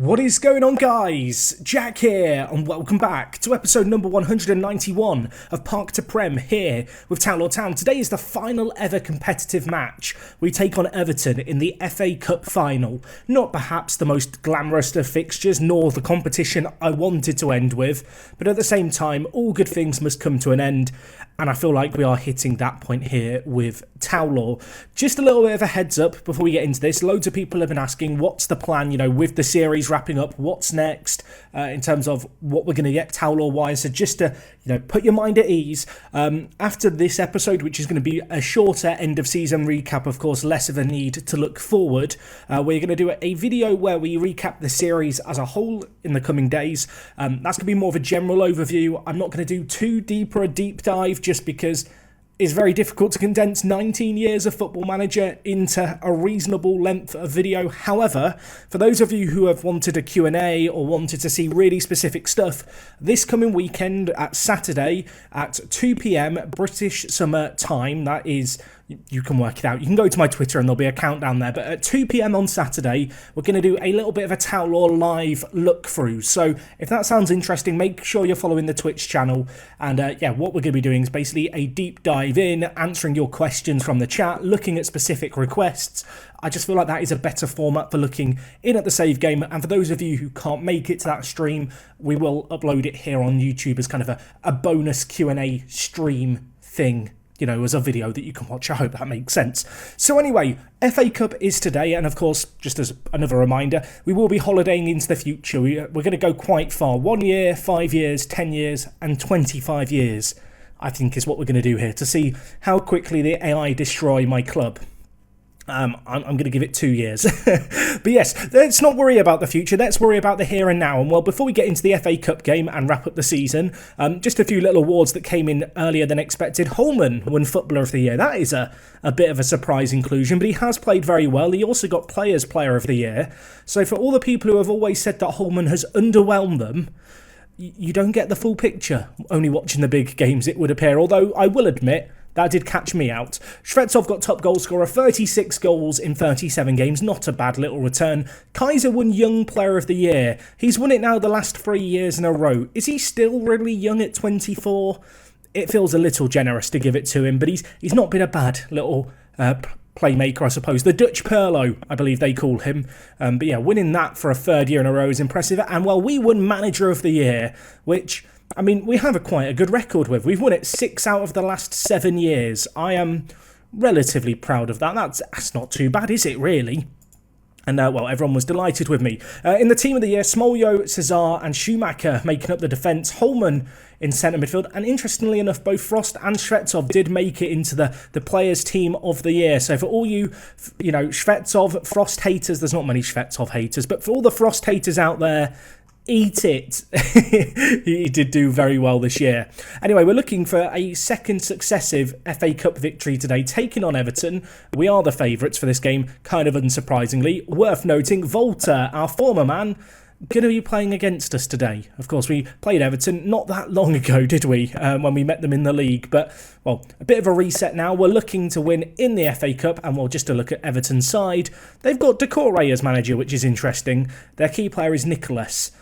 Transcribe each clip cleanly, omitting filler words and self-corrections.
What is going on, guys? Jack here, and welcome back to episode number 191 of Park to Prem here with Town Lord Town. Today is the final ever competitive match. We take on Everton in the FA Cup final. Not perhaps the most glamorous of fixtures, nor the competition I wanted to end with, but at the same time, all good things must come to an end, and I feel like we are hitting that point here with Towlaw. Just a little bit of a heads up before we get into this. Loads of people have been asking, what's the plan, with the series wrapping up, what's next in terms of what we're going to get Towlaw-wise. So just to, put your mind at ease, after this episode, which is going to be a shorter end-of-season recap, of course, less of a need to look forward, we're going to do a video where we recap the series as a whole in the coming days. That's going to be more of a general overview. I'm not going to do too deeper a deep dive, just because it's very difficult to condense 19 years of Football Manager into a reasonable length of video. However, for those of you who have wanted a Q&A or wanted to see really specific stuff, this coming weekend at Saturday at 2 p.m. British Summer Time, that is, you can work it out. You can go to my Twitter and there'll be a countdown there. But at 2 p.m. on Saturday, we're going to do a little bit of a Towlaw live look through. So if that sounds interesting, make sure you're following the Twitch channel. And what we're going to be doing is basically a deep dive in, answering your questions from the chat, looking at specific requests. I just feel like that is a better format for looking in at the save game. And for those of you who can't make it to that stream, we will upload it here on YouTube as kind of a bonus Q&A stream thing, as a video that you can watch. I hope that makes sense. So anyway, FA Cup is today, and of course, just as another reminder, we will be holidaying into the future. We're going to go quite far. 1 year, 5 years, 10 years, and 25 years, I think, is what we're going to do here, to see how quickly the AI destroy my club. I'm going to give it 2 years. But yes, let's not worry about the future. Let's worry about the here and now. And well, before we get into the FA Cup game and wrap up the season, just a few little awards that came in earlier than expected. Holman won Footballer of the Year. That is a bit of a surprise inclusion, but he has played very well. He also got Players Player of the Year. So for all the people who have always said that Holman has underwhelmed them, you don't get the full picture only watching the big games, it would appear. Although I will admit, that did catch me out. Shvetsov got top goal scorer, 36 goals in 37 games. Not a bad little return. Kaiser won Young Player of the Year. He's won it now the last 3 years in a row. Is he still really young at 24? It feels a little generous to give it to him, but he's not been a bad little playmaker, I suppose. The Dutch Perlo, I believe they call him. But yeah, winning that for a third year in a row is impressive. And well, we won Manager of the Year, which, we have quite a good record with. We've won it 6 out of the last 7 years. I am relatively proud of that. That's not too bad, is it, really? And, everyone was delighted with me. In the Team of the Year, Smoljo, Cesar and Schumacher making up the defence. Holman in centre midfield. And interestingly enough, both Frost and Shvetsov did make it into the Players' Team of the Year. So for all you, Shvetsov, Frost haters, there's not many Shvetsov haters, but for all the Frost haters out there, eat it. He did do very well this year. Anyway, we're looking for a second successive FA Cup victory today, taking on Everton. We are the favourites for this game, kind of unsurprisingly. Worth noting, Volta, our former man, going to be playing against us today. Of course, we played Everton not that long ago, did we, when we met them in the league? But, a bit of a reset now. We're looking to win in the FA Cup, and just to look at Everton's side, they've got Decore as manager, which is interesting. Their key player is Nicholas.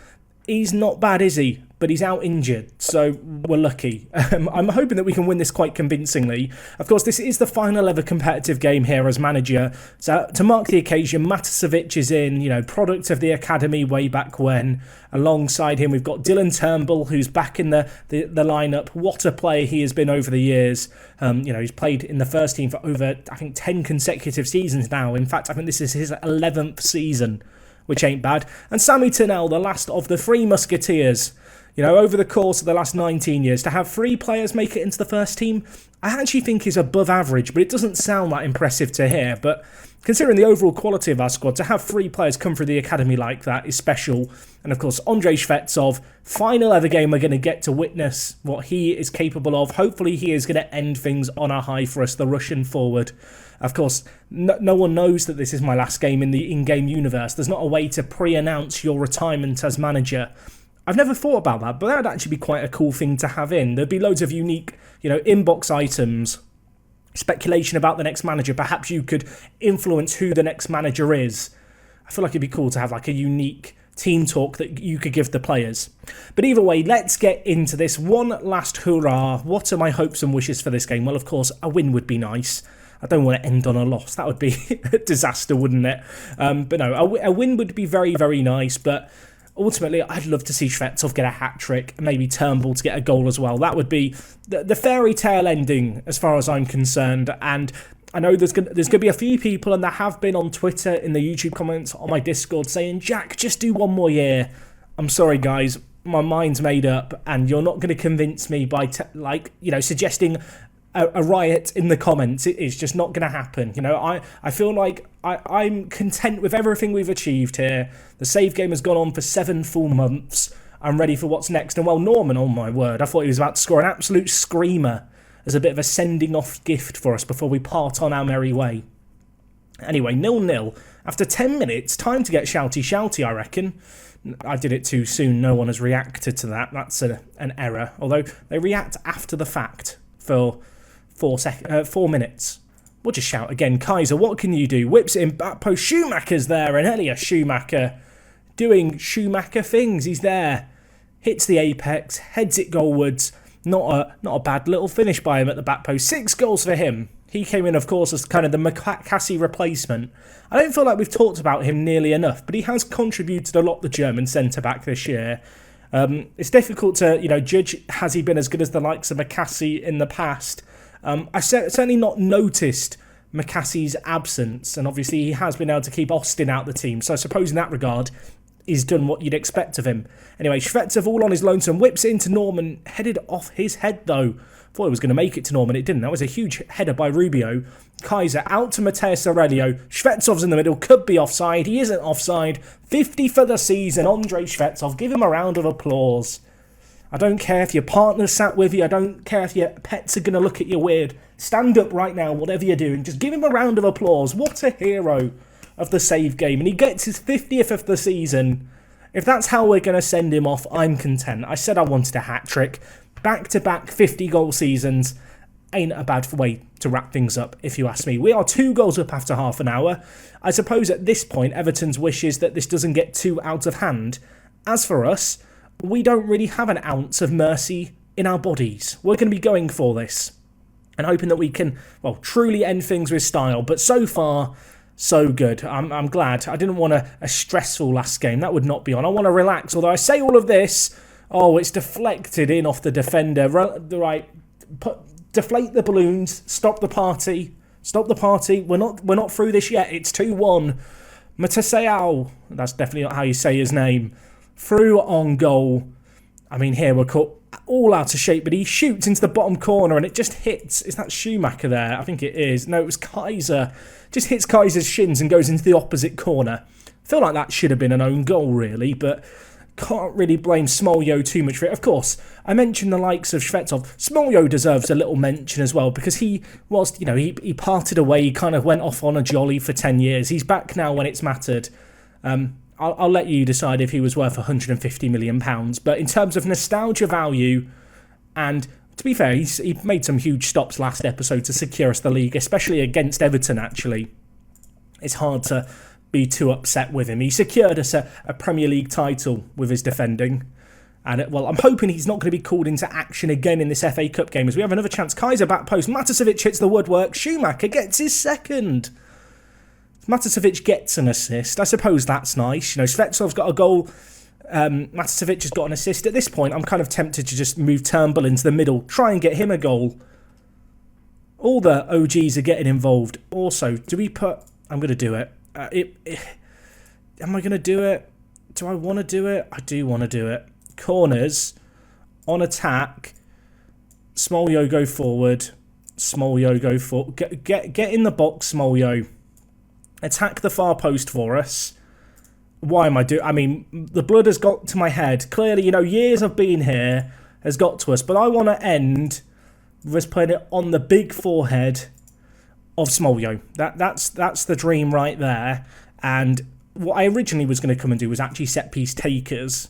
He's not bad, is he? But he's out injured, so we're lucky. I'm hoping that we can win this quite convincingly. Of course, this is the final ever competitive game here as manager. So to mark the occasion, Matasevic is in, product of the academy way back when. Alongside him, we've got Dylan Turnbull, who's back in the lineup. What a player he has been over the years. He's played in the first team for over, 10 consecutive seasons now. In fact, I think this is his 11th season, which ain't bad. And Sammy Tunnell, the last of the Three Musketeers. Over the course of the last 19 years, to have 3 players make it into the first team, I actually think is above average, but it doesn't sound that impressive to hear. But considering the overall quality of our squad, to have 3 players come through the academy like that is special. And of course, Andrei Shvetsov, final ever game we're going to get to witness what he is capable of. Hopefully he is going to end things on a high for us, the Russian forward. Of course, no one knows that this is my last game in the in-game universe. There's not a way to pre-announce your retirement as manager. I've never thought about that, but that would actually be quite a cool thing to have in. There'd be loads of unique, inbox items, speculation about the next manager. Perhaps you could influence who the next manager is. I feel like it'd be cool to have like a unique team talk that you could give the players. But either way, let's get into this. One last hurrah. What are my hopes and wishes for this game? Well, of course, a win would be nice. I don't want to end on a loss. That would be a disaster, wouldn't it? But no, a win would be very, very nice. But ultimately, I'd love to see Shvetsov get a hat-trick, and maybe Turnbull to get a goal as well. That would be the fairy tale ending as far as I'm concerned. And I know there's going to be a few people, and there have been on Twitter, in the YouTube comments, on my Discord, saying, Jack, just do one more year. I'm sorry, guys. My mind's made up, and you're not going to convince me by, suggesting a riot in the comments. It's just not going to happen. I feel like I'm content with everything we've achieved here. The save game has gone on for 7 full months. I'm ready for what's next. And well, Norman, oh my word, I thought he was about to score an absolute screamer as a bit of a sending off gift for us before we part on our merry way. Anyway, 0-0. After 10 minutes, time to get shouty, I reckon. I did it too soon. No one has reacted to that. That's an error. Although they react after the fact for 4 minutes. We'll just shout again. Kaiser, what can you do? Whips it in back post. Schumacher's there. And Elliot Schumacher doing Schumacher things. He's there. Hits the apex. Heads it goalwards. Not a bad little finish by him at the back post. 6 goals for him. He came in, of course, as kind of the McCassie replacement. I don't feel like we've talked about him nearly enough, but he has contributed a lot, the German centre-back this year. It's difficult to, judge, has he been as good as the likes of McCassie in the past? I've certainly not noticed McCassie's absence, and obviously he has been able to keep Austin out the team, so I suppose in that regard, he's done what you'd expect of him. Anyway, Shvetsov all on his lonesome, whips it into Norman, headed off his head though. Thought he was going to make it to Norman, it didn't. That was a huge header by Rubio. Kaiser out to Mateus Aurelio. Shvetsov's in the middle, could be offside. He isn't offside. 50 for the season, Andrei Shvetsov. Give him a round of applause. I don't care if your partner's sat with you. I don't care if your pets are going to look at you weird. Stand up right now, whatever you're doing. Just give him a round of applause. What a hero of the save game. And he gets his 50th of the season. If that's how we're going to send him off, I'm content. I said I wanted a hat-trick. Back-to-back 50-goal seasons ain't a bad way to wrap things up, if you ask me. We are 2 goals up after half an hour. I suppose at this point, Everton's wish is that this doesn't get too out of hand. As for us, we don't really have an ounce of mercy in our bodies. We're going to be going for this and hoping that we can, well, truly end things with style. But so far, so good. I'm glad. I didn't want a stressful last game. That would not be on. I want to relax. Although I say all of this, it's deflected in off the defender. Right, deflate the balloons. Stop the party. Stop the party. We're not through this yet. It's 2-1. Mataseo. That's definitely not how you say his name. Through on goal. I mean, here we're caught all out of shape, but he shoots into the bottom corner and it just hits. Is that Schumacher there? I think it is. No, it was Kaiser. Just hits Kaiser's shins and goes into the opposite corner. I feel like that should have been an own goal, really, but can't really blame Smoljo too much for it. Of course, I mentioned the likes of Shvetsov. Smoljo deserves a little mention as well because he parted away, he kind of went off on a jolly for 10 years. He's back now when it's mattered. I'll let you decide if he was worth £150 million. But in terms of nostalgia value, and to be fair, he made some huge stops last episode to secure us the league, especially against Everton, actually. It's hard to be too upset with him. He secured us a Premier League title with his defending. And, I'm hoping he's not going to be called into action again in this FA Cup game as we have another chance. Kaiser back post. Matasevic hits the woodwork. Schumacher gets his second. Matasevic gets an assist. I suppose that's nice. Shvetsov's got a goal. Matasevic has got an assist. At this point, I'm kind of tempted to just move Turnbull into the middle. Try and get him a goal. All the OGs are getting involved. Also, do we put... I'm going to do it. Am I going to do it? Do I want to do it? I do want to do it. Corners. On attack. Smoljo go forward. Smoljo go forward. Get in the box, Smoljo. Attack the far post for us. Why am I doing... I mean, the blood has got to my head. Clearly, years of being here has got to us. But I want to end with us putting it on the big forehead of Smoljo. That's the dream right there. And what I originally was going to come and do was actually set-piece takers.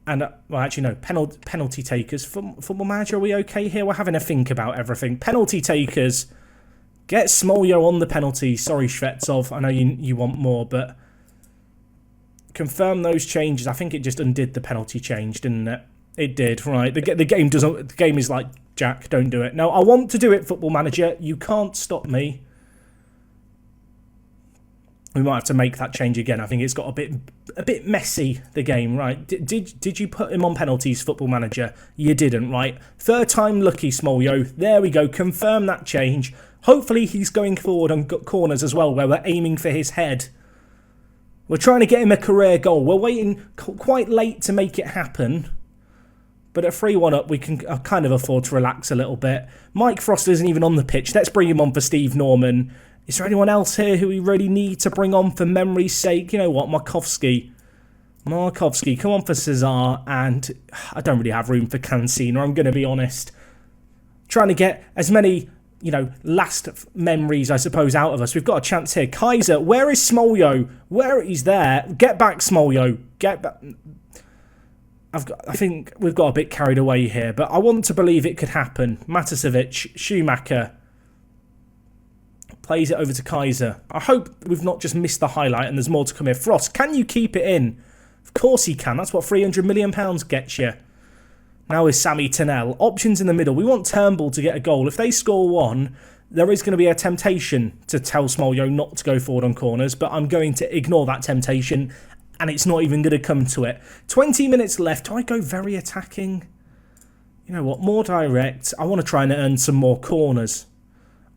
And, penalty takers. Football manager, are we okay here? We're having a think about everything. Penalty takers... Get Smoljo on the penalty. Sorry, Shvetsov. I know you want more, but confirm those changes. I think it just undid the penalty change, didn't it? It did, right. The game doesn't. The game is like, Jack, don't do it. No, I want to do it, Football Manager. You can't stop me. We might have to make that change again. I think it's got a bit messy, the game, right? Did you put him on penalties, Football Manager? You didn't, right? Third time lucky, Smolyo. There we go. Confirm that change. Hopefully he's going forward on corners as well, where we're aiming for his head. We're trying to get him a career goal. We're waiting quite late to make it happen. But at 3-1 up, we can kind of afford to relax a little bit. Mike Frost isn't even on the pitch. Let's bring him on for Steve Norman. Is there anyone else here who we really need to bring on for memory's sake? You know what, Markovski, come on for Cesar, and I don't really have room for Cancina, I'm going to be honest. Trying to get as many, last memories, I suppose, out of us. We've got a chance here. Kaiser, where is Smolyo? He's there. Get back, Smolyo. Get back. I think we've got a bit carried away here, but I want to believe it could happen. Matasevic, Schumacher. Plays it over to Kaiser. I hope we've not just missed the highlight and there's more to come here. Frost, can you keep it in? Of course he can. That's what £300 million gets you. Now is Sammy Tennell. Options in the middle. We want Turnbull to get a goal. If they score one, there is going to be a temptation to tell Smolyo not to go forward on corners, but I'm going to ignore that temptation and it's not even going to come to it. 20 minutes left. Do I go very attacking? You know what? More direct. I want to try and earn some more corners.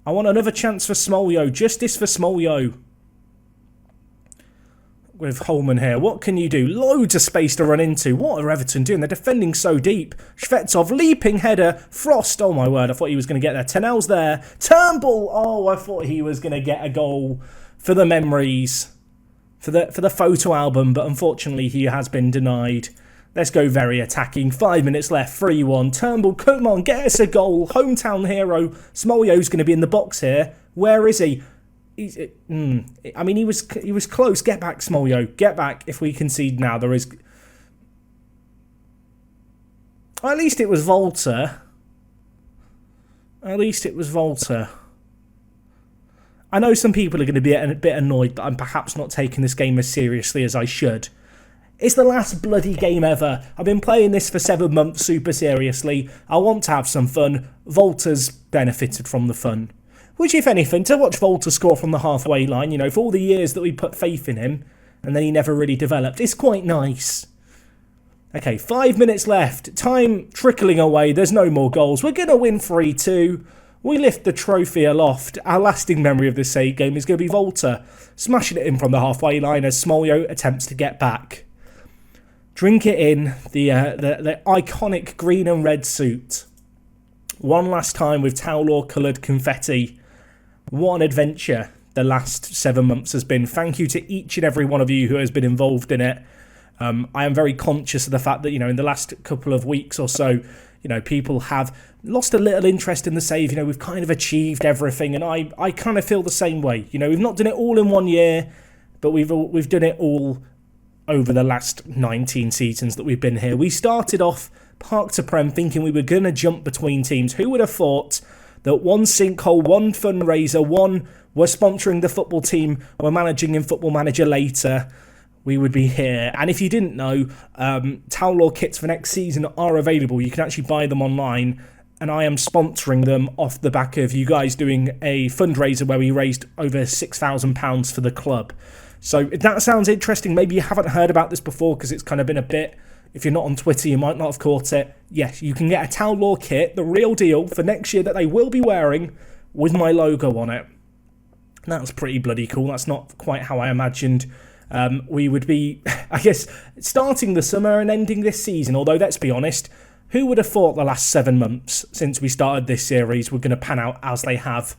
I want another chance for Smolyo. Justice for Smolyo. With Holman here. What can you do? Loads of space to run into. What are Everton doing? They're defending so deep. Shvetsov, leaping header. Frost. Oh my word. I thought he was going to get there. Tennell's there. Turnbull. Oh, I thought he was going to get a goal for the memories. For the photo album. But unfortunately, he has been denied. Let's go very attacking. 5 minutes left. 3-1. Turnbull, come on, get us a goal. Hometown hero. Smolyo's going to be in the box here. Where is he? I mean, he was close. Get back, Smolyo. Get back. If we concede now, there is... At least it was Volta. At least it was Volta. I know some people are going to be a bit annoyed that I'm perhaps not taking this game as seriously as I should. It's the last bloody game ever. I've been playing this for 7 months super seriously. I want to have some fun. Volta's benefited from the fun. Which, if anything, to watch Volta score from the halfway line, for all the years that we put faith in him, and then he never really developed, it's quite nice. Okay, 5 minutes left. Time trickling away. There's no more goals. We're going to win 3-2. We lift the trophy aloft. Our lasting memory of this save game is going to be Volta smashing it in from the halfway line as Smolyo attempts to get back. Drink it in, the iconic green and red suit. One last time with Taulor coloured confetti. What an adventure the last 7 months has been. Thank you to each and every one of you who has been involved in it. I am very conscious of the fact that, in the last couple of weeks or so, people have lost a little interest in the save. We've kind of achieved everything, and I kind of feel the same way. We've not done it all in 1 year, but we've done it all over the last 19 seasons that we've been here. We started off Park to Prem thinking we were going to jump between teams. Who would have thought that one sinkhole, one fundraiser, one we're sponsoring the football team, we're managing in Football Manager later, we would be here. And if you didn't know, Taulor kits for next season are available. You can actually buy them online, and I am sponsoring them off the back of you guys doing a fundraiser where we raised over £6,000 for the club. So if that sounds interesting, maybe you haven't heard about this before because it's kind of been a bit, if you're not on Twitter, you might not have caught it. Yes, you can get a Taulor kit, the real deal, for next year that they will be wearing with my logo on it. That's pretty bloody cool. That's not quite how I imagined we would be, I guess, starting the summer and ending this season. Although, let's be honest, who would have thought the last 7 months since we started this series were going to pan out as they have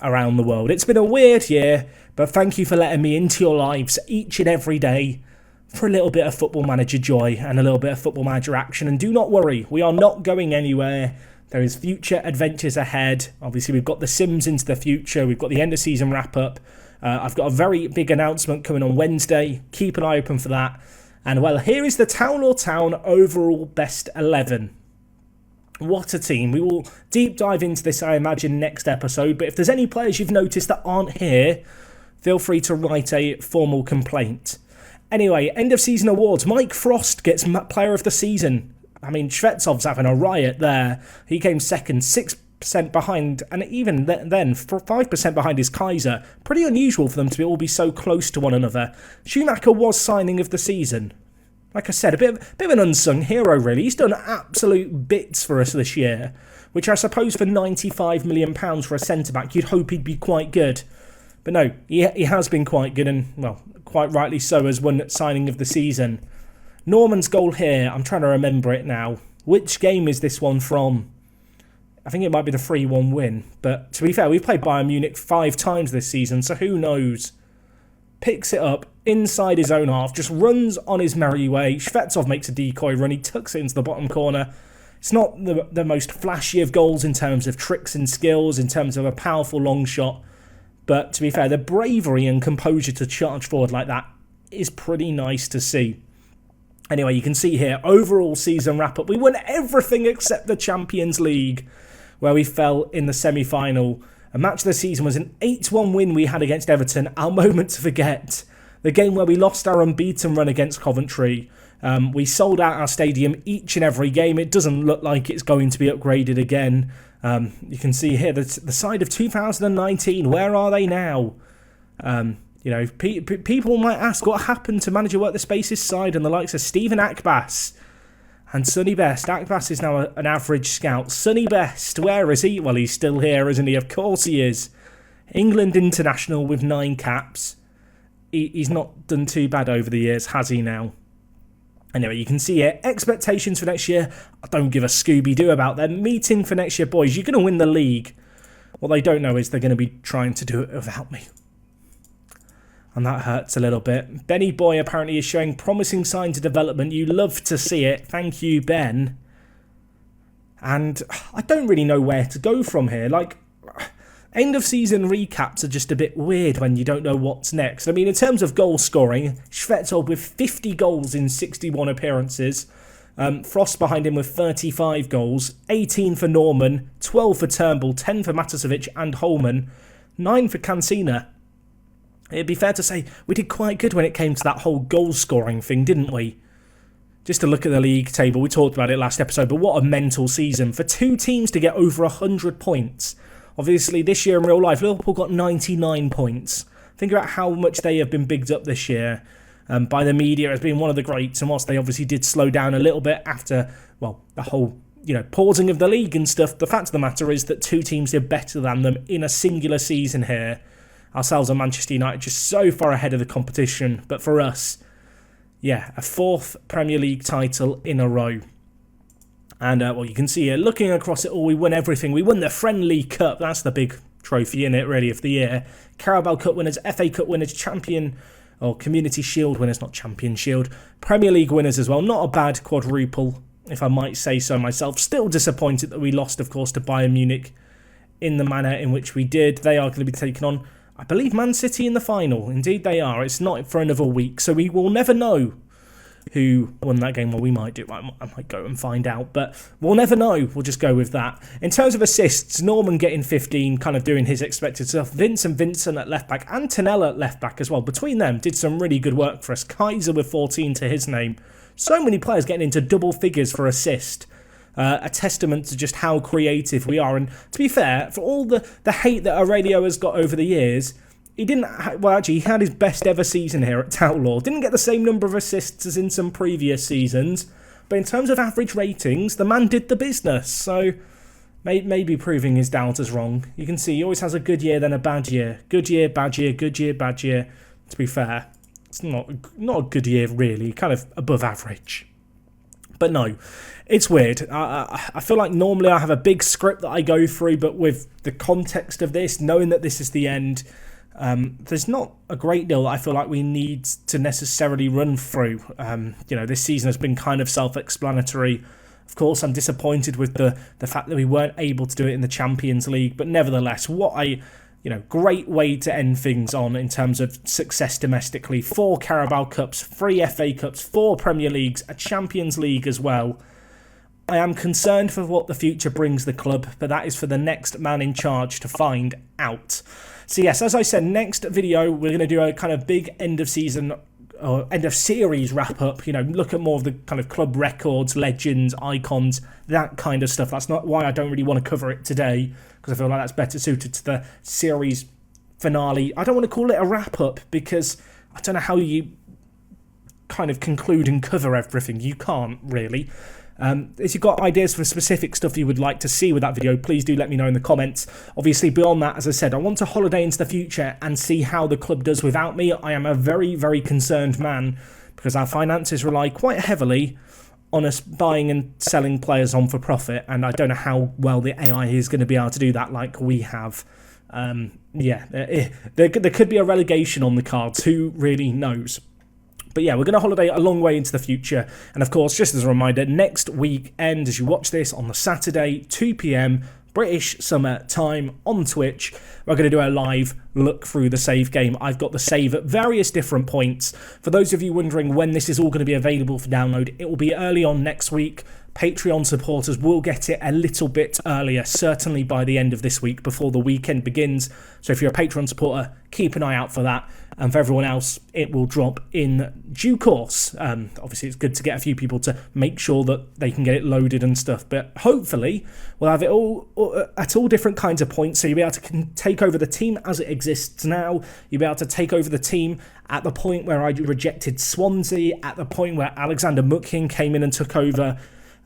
around the world? It's been a weird year, but thank you for letting me into your lives each and every day for a little bit of Football Manager joy and a little bit of Football Manager action. And do not worry, we are not going anywhere. There is future adventures ahead. Obviously, we've got the Sims into the future. We've got the end of season wrap up. I've got a very big announcement coming on Wednesday. Keep an eye open for that. And well, here is the Taulor Town overall best 11. What a team. We will deep dive into this, I imagine, next episode. But if there's any players you've noticed that aren't here, feel free to write a formal complaint. Anyway, end of season awards. Mike Frost gets player of the season. I mean, Shvetsov's having a riot there. He came second, 6% behind, and even then, 5% behind is Kaiser. Pretty unusual for them to all be so close to one another. Schumacher was signing of the season. Like I said, a bit of an unsung hero, really. He's done absolute bits for us this year, which I suppose for £95 million for a centre-back, you'd hope he'd be quite good. But no, he has been quite good, and, well, quite rightly so, as one signing of the season. Norman's goal here, I'm trying to remember it now. Which game is this one from? I think it might be the 3-1 win. But to be fair, we've played Bayern Munich 5 times this season, so who knows? Picks it up inside his own half, just runs on his merry way. Shvetsov makes a decoy run, he tucks it into the bottom corner. It's not the most flashy of goals in terms of tricks and skills, in terms of a powerful long shot. But to be fair, the bravery and composure to charge forward like that is pretty nice to see. Anyway, you can see here, overall season wrap-up. We won everything except the Champions League, where we fell in the semi-final. A match of the season was an 8-1 win we had against Everton, our moment to forget. The game where we lost our unbeaten run against Coventry. We sold out our stadium each and every game. It doesn't look like it's going to be upgraded again. You can see here the side of 2019. Where are they now? People might ask what happened to manager WorkTheSpace's side and the likes of Stephen Akbas and Sonny Best. Akbas is now an average scout. Sonny Best, where is he? Well, he's still here, isn't he? Of course he is. England international with 9 caps. He's not done too bad over the years, has he now? Anyway, you can see here, expectations for next year. I don't give a Scooby-Doo about them. Meeting for next year, boys. You're going to win the league. What they don't know is they're going to be trying to do it without me. And that hurts a little bit. Benny Boy apparently is showing promising signs of development. You love to see it. Thank you, Ben. And I don't really know where to go from here. Like, end of season recaps are just a bit weird when you don't know what's next. I mean, in terms of goal scoring, Shvetsov with 50 goals in 61 appearances. Frost behind him with 35 goals. 18 for Norman, 12 for Turnbull, 10 for Matasevic and Holman, 9 for Cancina. It'd be fair to say we did quite good when it came to that whole goal-scoring thing, didn't we? Just to look at the league table, we talked about it last episode, but what a mental season. For 2 teams to get over 100 points. Obviously, this year in real life, Liverpool got 99 points. Think about how much they have been bigged up this year by the media as being one of the greats. And whilst they obviously did slow down a little bit after, well, the whole, pausing of the league and stuff, the fact of the matter is that 2 teams did better than them in a singular season here. Ourselves and Manchester United just so far ahead of the competition. But for us, yeah, a 4th Premier League title in a row. And, you can see here, looking across it all, we won everything. We won the Friendly Cup. That's the big trophy, in it, really, of the year. Carabao Cup winners, FA Cup winners, Community Shield winners, not Champion Shield. Premier League winners as well. Not a bad quadruple, if I might say so myself. Still disappointed that we lost, of course, to Bayern Munich in the manner in which we did. They are going to be taking on, I believe, Man City in the final. Indeed they are. It's not for another week, so we will never know who won that game. Well, we might do. I might go and find out, but we'll never know. We'll just go with that. In terms of assists, Norman getting 15, kind of doing his expected stuff. Vincent at left back and Tonella at left back as well. Between them, did some really good work for us. Kaiser with 14 to his name. So many players getting into double figures for assist. A testament to just how creative we are. And to be fair, for all the hate that Aurelio has got over the years, he didn't. He had his best ever season here at Townlaw. Didn't get the same number of assists as in some previous seasons, but in terms of average ratings, the man did the business. So maybe proving his doubters wrong. You can see he always has a good year, then a bad year. Good year, bad year, good year, bad year. To be fair, it's not a good year really. Kind of above average. But no, it's weird. I feel like normally I have a big script that I go through, but with the context of this, knowing that this is the end, there's not a great deal that I feel like we need to necessarily run through. This season has been kind of self-explanatory. Of course, I'm disappointed with the fact that we weren't able to do it in the Champions League, but nevertheless, what a great way to end things on in terms of success domestically. 4 Carabao Cups, 3 FA Cups, 4 Premier Leagues, a Champions League as well. I am concerned for what the future brings the club, but that is for the next man in charge to find out. So yes, as I said, next video we're going to do a kind of big end of season or end of series wrap up, you know, look at more of the kind of club records, legends, icons, that kind of stuff. That's not why I don't really want to cover it today, because I feel like that's better suited to the series finale. I don't want to call it a wrap up because I don't know how you kind of conclude and cover everything. You can't really. If you've got ideas for specific stuff you would like to see with that video, please do let me know in the comments. Obviously, beyond that, as I said, I want to holiday into the future and see how the club does without me. I am a very, very concerned man because our finances rely quite heavily on us buying and selling players on for profit, and I don't know how well the AI is going to be able to do that like we have. There could be a relegation on the cards. Who really knows? But yeah, we're going to holiday a long way into the future. And of course, just as a reminder, next weekend, as you watch this on the Saturday, 2 PM, British summer time on Twitch, we're going to do a live look through the save game. I've got the save at various different points. For those of you wondering when this is all going to be available for download, it will be early on next week. Patreon supporters will get it a little bit earlier, certainly by the end of this week, before the weekend begins. So if you're a Patreon supporter, keep an eye out for that. And for everyone else, it will drop in due course. Obviously, it's good to get a few people to make sure that they can get it loaded and stuff. But hopefully, we'll have it all at all different kinds of points. So you'll be able to take over the team as it exists now. You'll be able to take over the team at the point where I rejected Swansea, at the point where Alexander Mukhin came in and took over.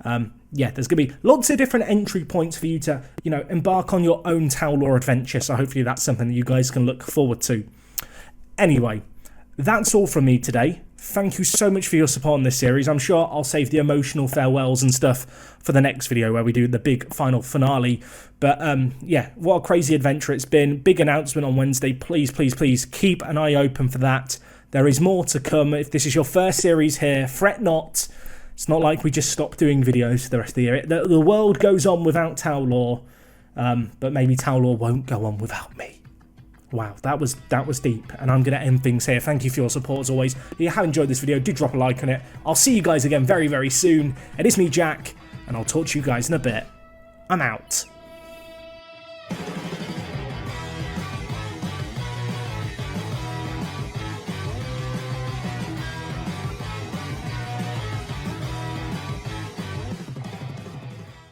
There's going to be lots of different entry points for you to, you know, embark on your own Tau Law adventure. So hopefully that's something that you guys can look forward to. Anyway, that's all from me today. Thank you so much for your support in this series. I'm sure I'll save the emotional farewells and stuff for the next video where we do the big final finale. But what a crazy adventure it's been. Big announcement on Wednesday. Please, please, please keep an eye open for that. There is more to come. If this is your first series here, fret not. It's not like we just stop doing videos for the rest of the year. The world goes on without Tau Law, but maybe Tau Law won't go on without me. Wow, that was deep, and I'm going to end things here. Thank you for your support as always. If you have enjoyed this video, do drop a like on it. I'll see you guys again very, very soon. It is me, Jack, and I'll talk to you guys in a bit. I'm out.